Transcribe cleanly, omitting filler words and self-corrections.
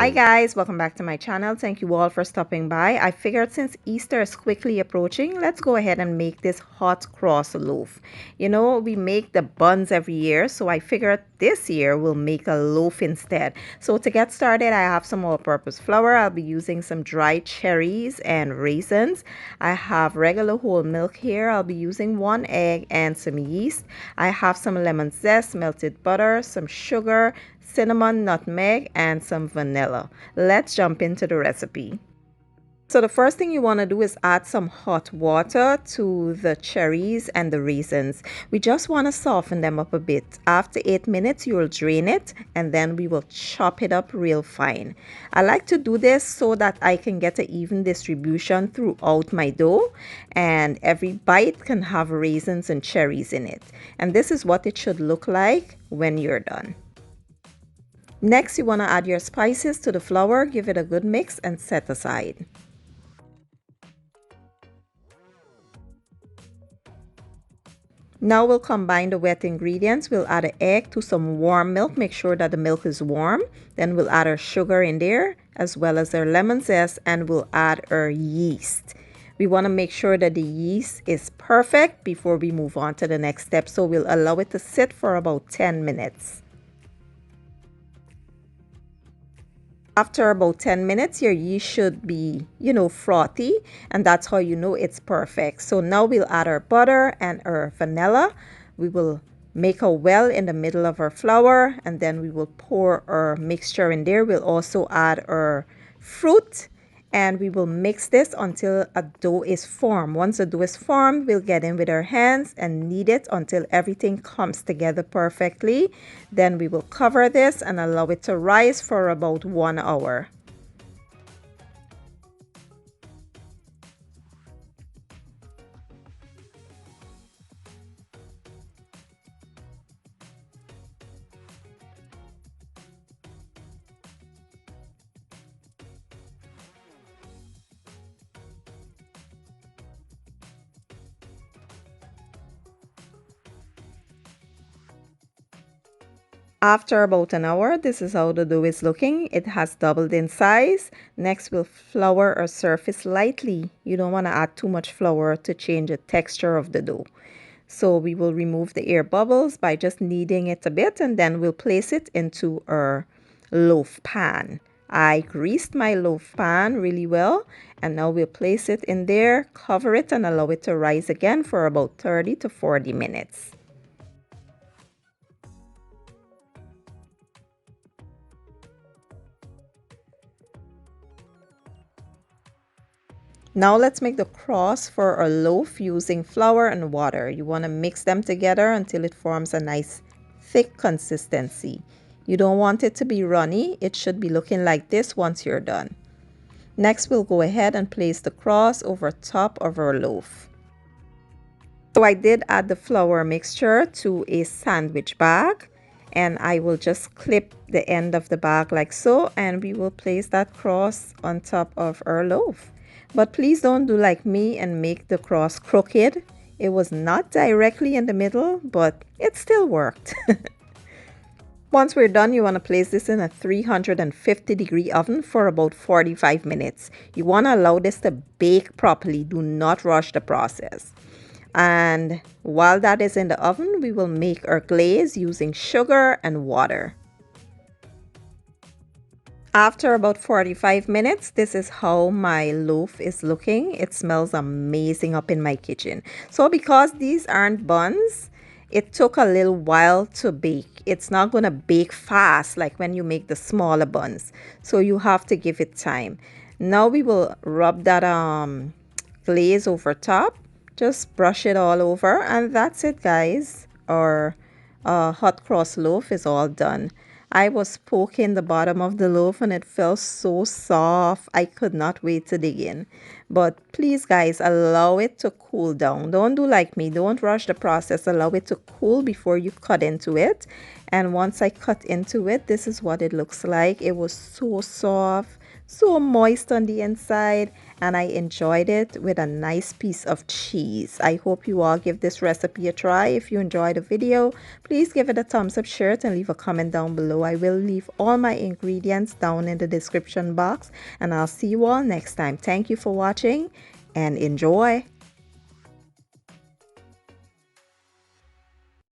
Hi guys, welcome back to my channel. Thank you all for stopping by. I figured since Easter is quickly approaching, let's go ahead and make this hot cross loaf. You know, we make the buns every year, so I figured this year we'll make a loaf instead. So to get started, I have some all-purpose flour. I'll be using some dried cherries and raisins. I have regular whole milk here. I'll be using 1 egg and some yeast. I have some lemon zest, melted butter, some sugar, cinnamon, nutmeg, and some vanilla. Let's jump into the recipe. So the first thing you want to do is add some hot water to the cherries and the raisins. We just want to soften them up a bit. After 8 minutes, you will drain it and then we will chop it up real fine. I like to do this so that I can get an even distribution throughout my dough and every bite can have raisins and cherries in it. And this is what it should look like when you're done. Next, you want to add your spices to the flour, give it a good mix and set aside. Now we'll combine the wet ingredients. We'll add an egg to some warm milk. Make sure that the milk is warm. Then we'll add our sugar in there as well as our lemon zest, and we'll add our yeast. We want to make sure that the yeast is perfect before we move on to the next step. So we'll allow it to sit for about 10 minutes. After about 10 minutes, your yeast should be, frothy, and that's how you know it's perfect. So now we'll add our butter and our vanilla. We will make a well in the middle of our flour, and then we will pour our mixture in there. We'll also add our fruit, and we will mix this until a dough is formed. Once the dough is formed, we'll get in with our hands and knead it until everything comes together perfectly. Then we will cover this and allow it to rise for about 1 hour. After about an hour, this is how the dough is looking. It has doubled in size. Next, we'll flour our surface lightly. You don't want to add too much flour to change the texture of the dough. So we will remove the air bubbles by just kneading it a bit, and then we'll place it into our loaf pan. I greased my loaf pan really well, and now we'll place it in there, cover it, and allow it to rise again for about 30 to 40 minutes. Now let's make the cross for our loaf using flour and water. You want to mix them together until it forms a nice thick consistency. You don't want it to be runny. It should be looking like this once you're done. Next, we'll go ahead and place the cross over top of our loaf. So I did add the flour mixture to a sandwich bag, and I will just clip the end of the bag like so, and we will place that cross on top of our loaf. But please don't do like me and make the cross crooked. It was not directly in the middle, but it still worked. Once we're done, you want to place this in a 350-degree oven for about 45 minutes. You want to allow this to bake properly. Do not rush the process. And while that is in the oven, we will make our glaze using sugar and water. After about 45 minutes, this is how my loaf is looking. It smells amazing up in my kitchen. So because these aren't buns, it took a little while to bake. It's not going to bake fast like when you make the smaller buns. So you have to give it time. Now we will rub that glaze over top. Just brush it all over, and that's it, guys. Our hot cross loaf is all done. I was poking the bottom of the loaf and it felt so soft. I could not wait to dig in. But please, guys, allow it to cool down. Don't do like me. Don't rush the process. Allow it to cool before you cut into it. And once I cut into it, this is what it looks like. It was so soft, so moist on the inside, and I enjoyed it with a nice piece of cheese. I hope you all give this recipe a try. If you enjoyed the video, please give it a thumbs up, share it, and leave a comment down below. I will leave all my ingredients down in the description box, and I'll see you all next time. Thank you for watching and enjoy.